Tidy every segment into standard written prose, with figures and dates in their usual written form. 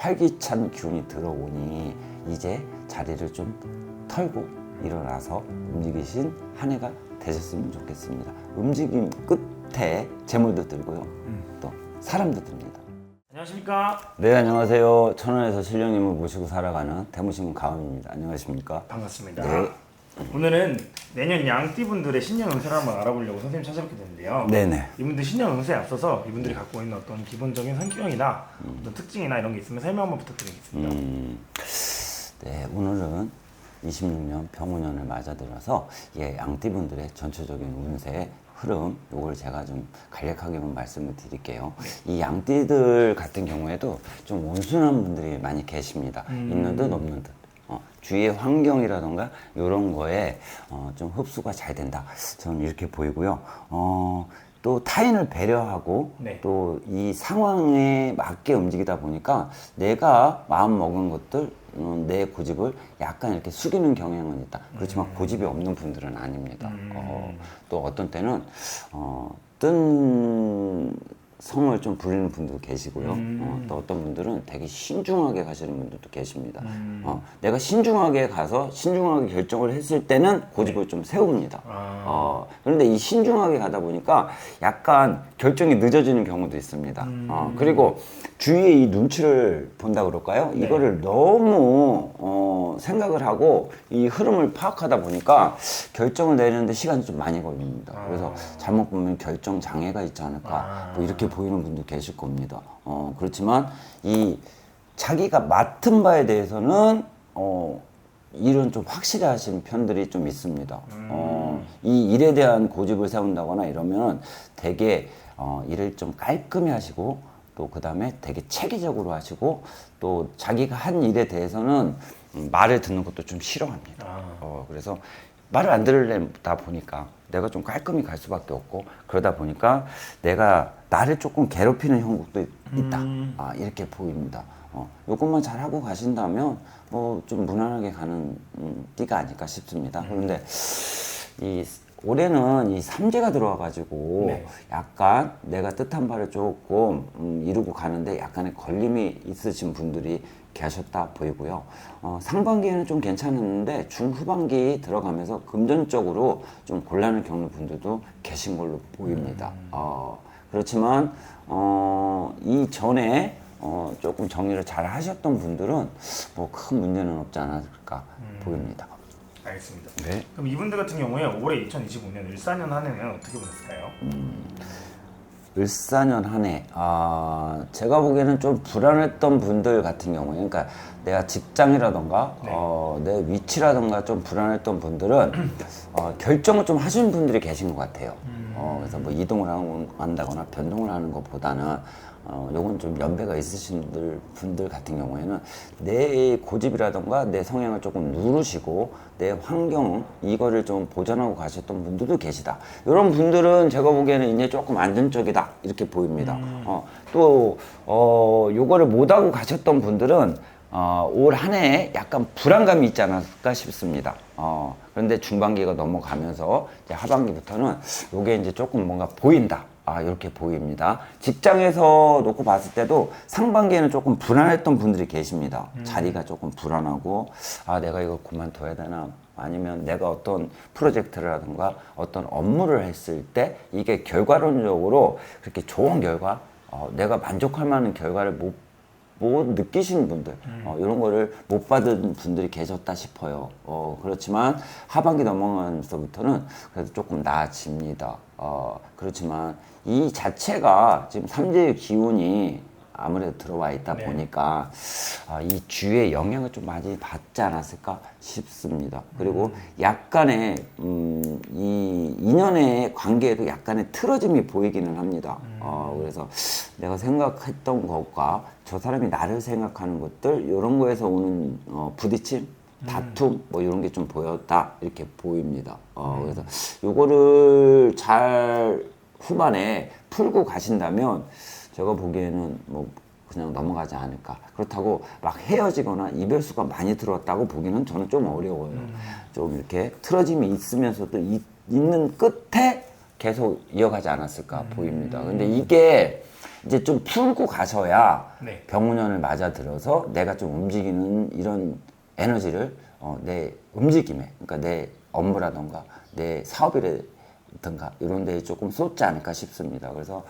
활기찬 기운이 들어오니 이제 자리를 좀 털고 일어나서 움직이신 한 해가 되셨으면 좋겠습니다. 움직임 끝에 재물도 들고요. 또 사람도 듭니다. 안녕하십니까? 네, 안녕하세요. 천안에서 신령님을 모시고 살아가는 대무신군 가은입니다. 안녕하십니까? 반갑습니다. 네. 오늘은 내년 양띠분들의 신년 운세를 한번 알아보려고 선생님 찾아뵙게 됐는데요. 네네. 이분들 신년 운세에 앞서서 이분들이 갖고 있는 어떤 기본적인 성격이나 어떤 특징이나 이런 게 있으면 설명 한번 부탁드리겠습니다. 네, 오늘은 26년 병오년을 맞아들어서 양띠분들의 전체적인 운세 흐름, 요걸 제가 좀 간략하게만 말씀을 드릴게요. 이 양띠들 같은 경우에도 좀 온순한 분들이 많이 계십니다. 있는 듯 없는 듯. 주위의 환경이라던가 이런 거에 좀 흡수가 잘 된다. 저는 이렇게 보이고요. 또 타인을 배려하고 네. 또 이 상황에 맞게 움직이다 보니까 내가 마음 먹은 것들 내 고집을 약간 이렇게 숙이는 경향은 있다. 그렇지만 고집이 없는 분들은 아닙니다. 또 어떤 때는 뜬 성을 좀 부리는 분도 계시고요. 또 어떤 분들은 되게 신중하게 가시는 분들도 계십니다. 내가 신중하게 가서 신중하게 결정을 했을 때는 고집을 좀 세웁니다. 그런데 이 신중하게 가다 보니까 약간 결정이 늦어지는 경우도 있습니다. 그리고 주위에 이 눈치를 본다 그럴까요? 네. 이거를 너무 생각을 하고 이 흐름을 파악하다 보니까 결정을 내리는데 시간이 좀 많이 걸립니다. 그래서 잘못 보면 결정 장애가 있지 않을까 뭐 이렇게 보이는 분도 계실 겁니다. 그렇지만 이 자기가 맡은 바에 대해서는 일은 좀 확실히 하시는 편들이 좀 있습니다. 이 일에 대한 고집을 세운다거나 이러면 되게 일을 좀 깔끔히 하시고 또 그 다음에 되게 체계적으로 하시고 또 자기가 한 일에 대해서는 말을 듣는 것도 좀 싫어합니다. 그래서 말을 안 들으다 보니까 내가 좀 깔끔히 갈 수밖에 없고 그러다 보니까 내가 나를 조금 괴롭히는 형국도 있다. 이렇게 보입니다. 요것만 잘하고 가신다면 뭐 좀 무난하게 가는 띠가 아닐까 싶습니다. 그런데 올해는 이 삼재가 들어와가지고 네. 약간 내가 뜻한 바를 조금 이루고 가는데 약간의 걸림이 있으신 분들이 계셨다 보이고요. 상반기에는 좀 괜찮았는데 중후반기 들어가면서 금전적으로 좀 곤란을 겪는 분들도 계신 걸로 보입니다. 그렇지만 이 전에 조금 정리를 잘 하셨던 분들은 뭐 큰 문제는 없지 않을까 보입니다. 알겠습니다. 네. 그럼 이분들 같은 경우에 올해 2025년 을사년 한 해는 어떻게 보냈을까요? 을사년 한 해, 제가 보기에는 좀 불안했던 분들 같은 경우에, 그러니까 내가 직장이라던가, 내 위치라던가 좀 불안했던 분들은, 결정을 좀 하시는 분들이 계신 것 같아요. 그래서 뭐 이동을 한다거나 변동을 하는 것보다는, 요건 좀 연배가 있으신 분들 같은 경우에는 내 고집이라던가 내 성향을 조금 누르시고 내 환경 이거를 좀 보존하고 가셨던 분들도 계시다. 이런 분들은 제가 보기에는 이제 조금 안정적이다 이렇게 보입니다. 또 요거를 못하고 가셨던 분들은 올 한 해에 약간 불안감이 있지 않았을까 싶습니다. 그런데 중반기가 넘어가면서 이제 하반기부터는 요게 이제 조금 뭔가 보인다. 이렇게 보입니다. 직장에서 놓고 봤을 때도 상반기에는 조금 불안했던 분들이 계십니다. 자리가 조금 불안하고, 내가 이걸 그만둬야 되나? 아니면 내가 어떤 프로젝트라든가 어떤 업무를 했을 때 이게 결과론적으로 그렇게 좋은 결과, 내가 만족할 만한 결과를 못 느끼시는 분들, 이런 거를 못 받은 분들이 계셨다 싶어요. 그렇지만 하반기 넘어가면서부터는 그래도 조금 나아집니다. 그렇지만 이 자체가 지금 삼재의 기운이 아무래도 들어와 있다 보니까 이 주위의 영향을 좀 많이 받지 않았을까 싶습니다. 그리고 약간의 이 인연의 관계에도 약간의 틀어짐이 보이기는 합니다. 그래서 내가 생각했던 것과 저 사람이 나를 생각하는 것들 이런 거에서 오는 부딪힘, 다툼 뭐 이런 게 좀 보였다 이렇게 보입니다. 그래서 요거를 잘 후반에 풀고 가신다면 제가 보기에는 뭐 그냥 넘어가지 않을까. 그렇다고 막 헤어지거나 이별수가 많이 들어왔다고 보기는 저는 좀 어려워요. 좀 이렇게 틀어짐이 있으면서도 있는 끝에 계속 이어가지 않았을까 보입니다. 근데 이게 이제 좀 풀고 가셔야 네. 병운연을 맞아들어서 내가 좀 움직이는 이런 에너지를 내 움직임에, 그러니까 내 업무라던가 내 사업이라든가 이런 데에 조금 쏟지 않을까 싶습니다. 그래서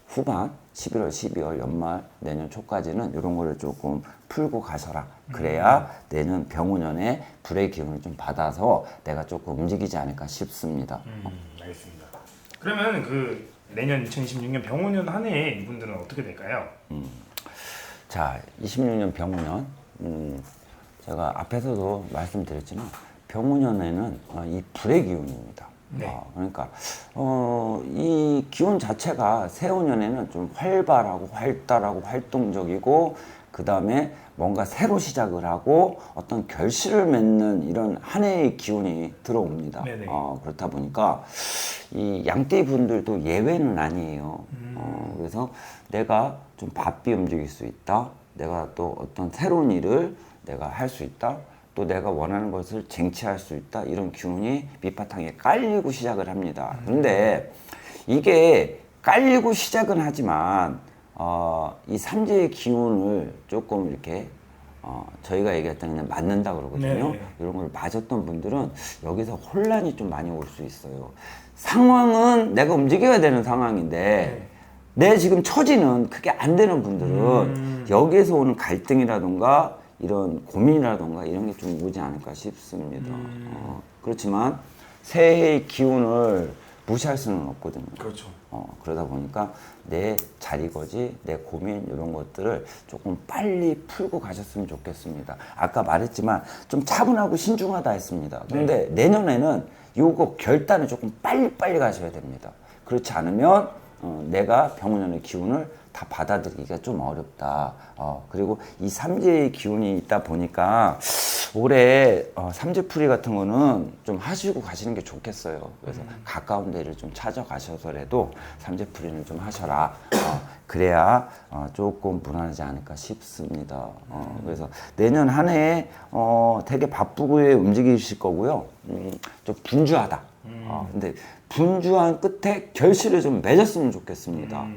후반 11월, 12월 연말 내년 초까지는 이런 거를 조금 풀고 가셔라. 그래야 내년 병운연에 불의 기운을 좀 받아서 내가 조금 움직이지 않을까 싶습니다. 알겠습니다. 그러면 그 내년 2026년 병원년 한 해에 이분들은 어떻게 될까요? 자, 26년 병운년. 제가 앞에서도 말씀드렸지만 병운년에는 이 불의 기운입니다. 네. 그러니까 이 기운 자체가 새우년에는 좀 활발하고 활달하고 활동적이고 그 다음에 뭔가 새로 시작을 하고 어떤 결실을 맺는 이런 한 해의 기운이 들어옵니다. 네네. 그렇다 보니까 이 양띠 분들도 예외는 아니에요. 그래서 내가 좀 바삐 움직일 수 있다. 내가 또 어떤 새로운 일을 내가 할 수 있다. 또 내가 원하는 것을 쟁취할 수 있다. 이런 기운이 밑바탕에 깔리고 시작을 합니다. 그런데 이게 깔리고 시작은 하지만 이 삼재의 기운을 조금 이렇게 저희가 얘기했던 그냥 맞는다 그러거든요. 네. 이런 걸 맞았던 분들은 여기서 혼란이 좀 많이 올 수 있어요. 상황은 내가 움직여야 되는 상황인데 내 지금 처지는 그게 안 되는 분들은 여기에서 오는 갈등이라던가 이런 고민이라던가 이런 게 좀 오지 않을까 싶습니다. 그렇지만 새해의 기운을 무시할 수는 없거든요. 그렇죠. 그러다 보니까 내 자리거지, 내 고민 이런 것들을 조금 빨리 풀고 가셨으면 좋겠습니다. 아까 말했지만 좀 차분하고 신중하다 했습니다. 그런데 내년에는 요거 결단을 조금 빨리빨리 가셔야 됩니다. 그렇지 않으면 내가 병원연의 기운을 다 받아들이기가 좀 어렵다. 그리고 이 삼재의 기운이 있다 보니까 올해 삼재풀이 같은 거는 좀 하시고 가시는 게 좋겠어요. 그래서 가까운 데를 좀 찾아가셔서라도 삼재풀이는 좀 하셔라. 그래야 조금 무난하지 않을까 싶습니다. 그래서 내년 한 해에 되게 바쁘게 움직이실 거고요. 좀 분주하다. 근데 분주한 끝에 결실을 좀 맺었으면 좋겠습니다.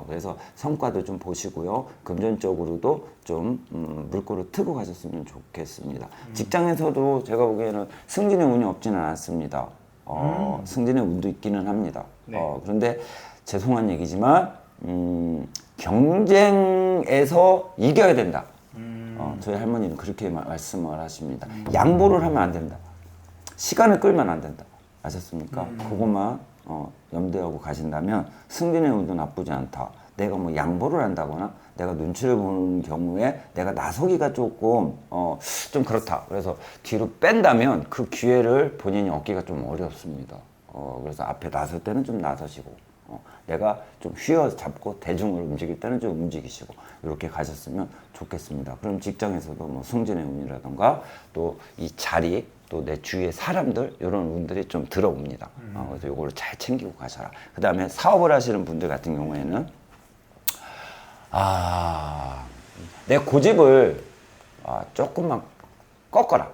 그래서 성과도 좀 보시고요. 금전적으로도 좀 물꼬를 트고 가셨으면 좋겠습니다. 직장에서도 제가 보기에는 승진의 운이 없지는 않습니다. 승진의 운도 있기는 합니다. 네. 그런데 죄송한 얘기지만 경쟁에서 이겨야 된다. 저희 할머니는 그렇게 말씀을 하십니다. 양보를 하면 안 된다. 시간을 끌면 안 된다. 아셨습니까? 그것만 염두하고 가신다면 승진의 운도 나쁘지 않다. 내가 뭐 양보를 한다거나 내가 눈치를 보는 경우에 내가 나서기가 조금 좀 그렇다. 그래서 뒤로 뺀다면 그 기회를 본인이 얻기가 좀 어렵습니다. 그래서 앞에 나설 때는 좀 나서시고 내가 좀 휘어잡고 대중을 움직일 때는 좀 움직이시고 이렇게 가셨으면 좋겠습니다. 그럼 직장에서도 뭐 승진의 운이라던가 또 이 자리 또 내 주위의 사람들 이런 운들이 좀 들어옵니다. 그래서 이걸 잘 챙기고 가셔라. 그 다음에 사업을 하시는 분들 같은 경우에는 내 고집을 조금만 꺾어라.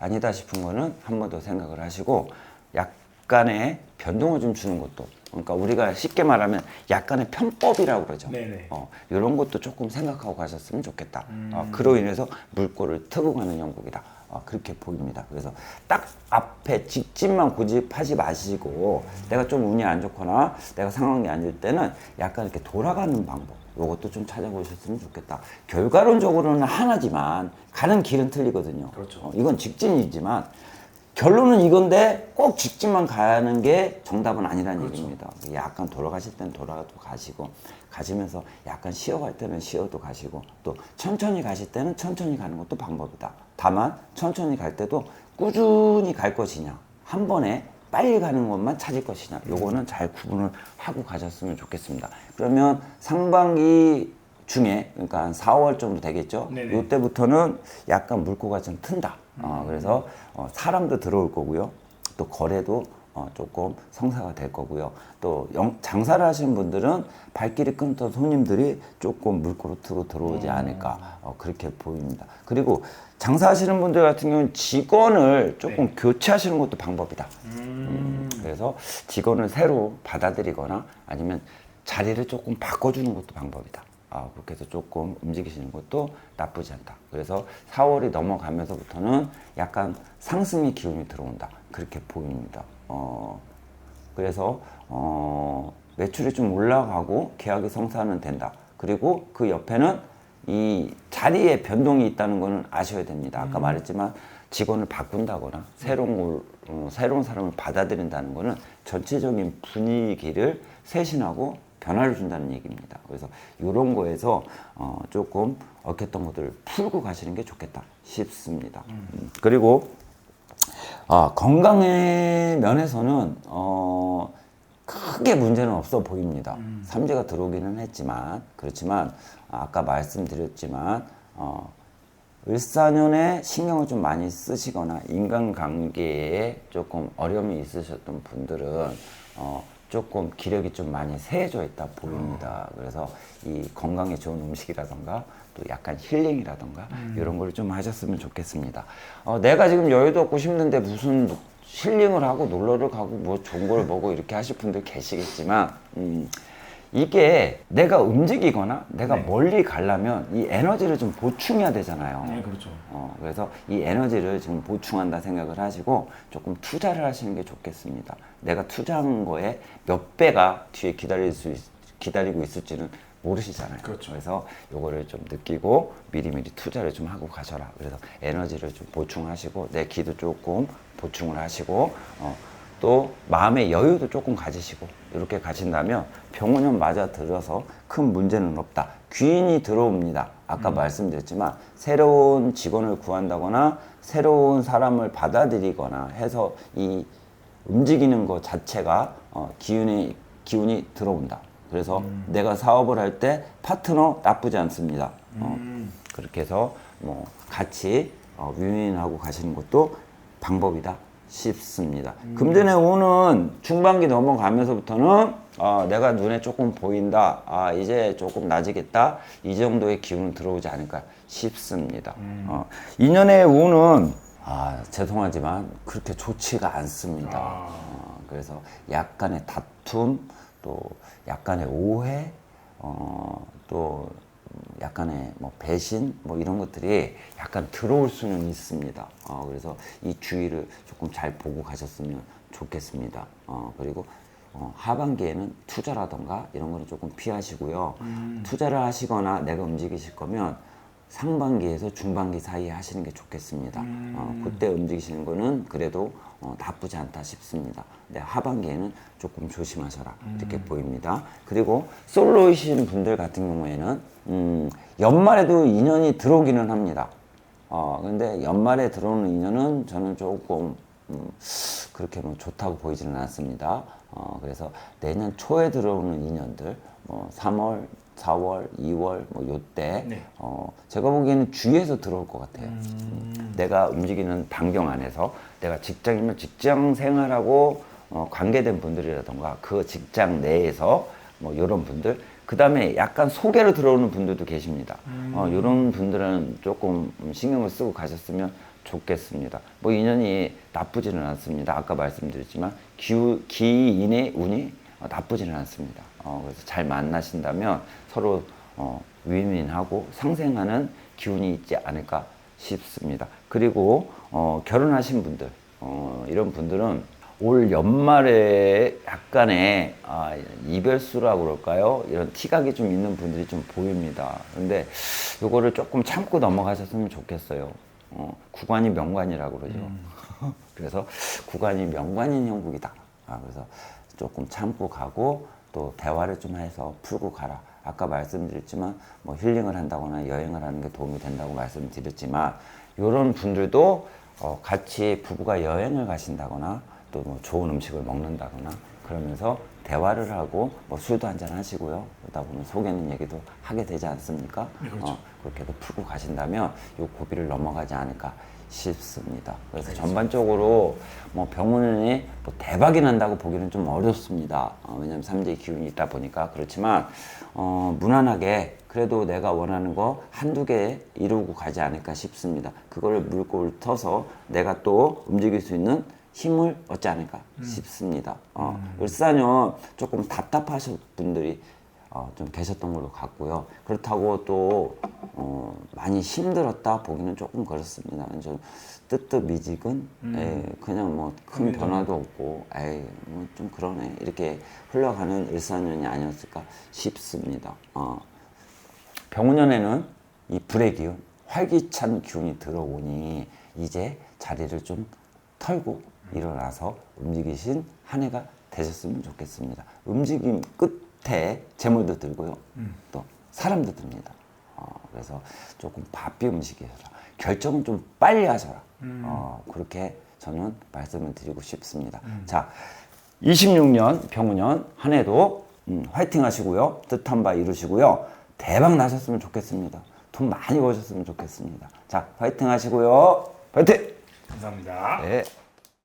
아니다 싶은 거는 한 번 더 생각을 하시고 약간의 변동을 좀 주는 것도, 그러니까 우리가 쉽게 말하면 약간의 편법이라고 그러죠. 네네. 이런 것도 조금 생각하고 가셨으면 좋겠다. 그로 인해서 물꼬를 트고 가는 형국이다. 그렇게 보입니다. 그래서 딱 앞에 직진만 고집하지 마시고 내가 좀 운이 안 좋거나 내가 상황이 안 좋을 때는 약간 이렇게 돌아가는 방법, 이것도 좀 찾아보셨으면 좋겠다. 결과론적으로는 하나지만 가는 길은 틀리거든요. 그렇죠. 이건 직진이지만 결론은 이건데 꼭 직진만 가는 게 정답은 아니라는 얘기입니다. 약간 돌아가실 때는 돌아가도 가시고 가시면서 약간 쉬어갈 때는 쉬어도 가시고 또 천천히 가실 때는 천천히 가는 것도 방법이다. 다만 천천히 갈 때도 꾸준히 갈 것이냐 한 번에 빨리 가는 것만 찾을 것이냐 요거는 잘 구분을 하고 가셨으면 좋겠습니다. 그러면 상반기 중에 그러니까 한 4월 정도 되겠죠. 네네. 이때부터는 약간 물꼬가 좀 튼다. 그래서 사람도 들어올 거고요. 또 거래도 조금 성사가 될 거고요. 또 장사를 하시는 분들은 발길이 끊던 손님들이 조금 물꼬로 트고 들어오지 않을까 그렇게 보입니다. 그리고 장사하시는 분들 같은 경우는 직원을 조금 교체하시는 것도 방법이다. 그래서 직원을 새로 받아들이거나 아니면 자리를 조금 바꿔주는 것도 방법이다. 그렇게 해서 조금 움직이시는 것도 나쁘지 않다. 그래서 4월이 넘어가면서부터는 약간 상승의 기운이 들어온다. 그렇게 보입니다. 그래서 매출이 좀 올라가고 계약이 성사는 된다. 그리고 그 옆에는 이 자리에 변동이 있다는 것은 아셔야 됩니다. 아까 말했지만 직원을 바꾼다거나 새로운 사람을 받아들인다는 것은 전체적인 분위기를 쇄신하고 변화를 준다는 얘기입니다. 그래서 이런 거에서 조금 얽혔던 것들을 풀고 가시는 게 좋겠다 싶습니다. 그리고 건강의 면에서는 크게 문제는 없어 보입니다. 삼재가 들어오기는 했지만 그렇지만 아까 말씀드렸지만 을사년에 신경을 좀 많이 쓰시거나 인간관계에 조금 어려움이 있으셨던 분들은 조금 기력이 좀 많이 세해져 있다 보입니다. 그래서 이 건강에 좋은 음식이라던가 또 약간 힐링이라던가 이런 걸 좀 하셨으면 좋겠습니다. 내가 지금 여유도 없고 힘든데 무슨 힐링을 하고 놀러를 가고 뭐 좋은 걸 먹고 이렇게 하실 분들 계시겠지만 이게 내가 움직이거나 내가 멀리 가려면 이 에너지를 좀 보충해야 되잖아요. 네, 그렇죠. 그래서 이 에너지를 지금 보충한다 생각을 하시고 조금 투자를 하시는 게 좋겠습니다. 내가 투자한 거에 몇 배가 뒤에 기다리고 있을지는 모르시잖아요. 그렇죠. 그래서 요거를 좀 느끼고 미리미리 투자를 좀 하고 가셔라. 그래서 에너지를 좀 보충하시고 내 기도 조금 보충을 하시고 또 마음의 여유도 조금 가지시고 이렇게 가신다면 병원은 맞아 들어서 큰 문제는 없다. 귀인이 들어옵니다. 아까 말씀드렸지만 새로운 직원을 구한다거나 새로운 사람을 받아들이거나 해서 이 움직이는 것 자체가 기운이 들어온다. 그래서 내가 사업을 할 때 파트너 나쁘지 않습니다. 그렇게 해서 뭐 같이 윈윈하고 가시는 것도 방법이다 싶습니다. 금전의 운은 중반기 넘어가면서부터는 내가 눈에 조금 보인다. 이제 조금 나아지겠다. 이 정도의 기운은 들어오지 않을까 싶습니다. 인연의 운은 죄송하지만 그렇게 좋지가 않습니다. 그래서 약간의 다툼, 또 약간의 오해, 또 약간의 뭐 배신 뭐 이런 것들이 약간 들어올 수는 있습니다. 그래서 이 주의를 조금 잘 보고 가셨으면 좋겠습니다. 그리고 하반기에는 투자라던가 이런 거는 조금 피하시고요. 투자를 하시거나 내가 움직이실 거면 상반기에서 중반기 사이에 하시는 게 좋겠습니다. 그때 움직이시는 거는 그래도 나쁘지 않다 싶습니다. 근데 하반기에는 조금 조심하셔라 이렇게 보입니다. 그리고 솔로이신 분들 같은 경우에는 연말에도 인연이 들어오기는 합니다. 근데 연말에 들어오는 인연은 저는 조금 그렇게 뭐 좋다고 보이지는 않습니다. 그래서 내년 초에 들어오는 인연들, 뭐 3월, 4월, 2월 뭐 요때 제가 보기에는 주위에서 들어올 것 같아요. 내가 움직이는 반경 안에서 내가 직장이면 직장 생활하고 관계된 분들이라던가 그 직장 내에서 뭐 이런 분들, 그 다음에 약간 소개로 들어오는 분들도 계십니다. 이런 분들은 조금 신경을 쓰고 가셨으면 좋겠습니다. 뭐 인연이 나쁘지는 않습니다. 아까 말씀드렸지만 기인의 운이 나쁘지는 않습니다. 그래서 잘 만나신다면 서로 윈윈하고 상생하는 기운이 있지 않을까 싶습니다. 그리고 결혼하신 분들, 이런 분들은 올 연말에 약간의 이별수라고 그럴까요? 이런 티각이 좀 있는 분들이 좀 보입니다. 근데 이거를 조금 참고 넘어가셨으면 좋겠어요. 구관이 명관이라고 그러죠. 그래서 구관이 명관인 형국이다. 그래서 조금 참고 가고 또 대화를 좀 해서 풀고 가라. 아까 말씀드렸지만 뭐 힐링을 한다거나 여행을 하는 게 도움이 된다고 말씀드렸지만 이런 분들도 같이 부부가 여행을 가신다거나 또 뭐 좋은 음식을 먹는다거나 그러면서 대화를 하고 뭐 술도 한잔 하시고요. 그러다 보면 속에는 얘기도 하게 되지 않습니까? 네, 그렇죠. 그렇게 해서 풀고 가신다면 이 고비를 넘어가지 않을까 싶습니다. 그래서 전반적으로 뭐 병운이 뭐 대박이 난다고 보기는 좀 어렵습니다. 왜냐하면 삼재의 기운이 있다 보니까. 그렇지만 무난하게 그래도 내가 원하는 거 한두 개 이루고 가지 않을까 싶습니다. 그걸 물꼬를 터서 내가 또 움직일 수 있는 힘을 얻지 않을까 싶습니다. 울산은 조금 답답하신 분들이 좀 계셨던 걸로 같고요. 그렇다고 또 많이 힘들었다 보기는 조금 그렇습니다. 좀 뜨뜻미지근, 그냥 뭐 큰 변화도 없고, 뭐 좀 그러네 이렇게 흘러가는 일사년이 아니었을까 싶습니다. 병원년에는 이 불의 기운, 활기찬 기운이 들어오니 이제 자리를 좀 털고 일어나서 움직이신 한 해가 되셨으면 좋겠습니다. 움직임 끝에 재물도 들고요. 또 사람도 듭니다. 그래서 조금 바삐 움직여라. 결정은 좀 빨리 하셔라. 그렇게 저는 말씀을 드리고 싶습니다. 자, 26년 병우년 한 해도 화이팅 하시고요. 뜻한 바 이루시고요. 대박 나셨으면 좋겠습니다. 돈 많이 버셨으면 좋겠습니다. 자, 화이팅 하시고요. 화이팅! 감사합니다. 네.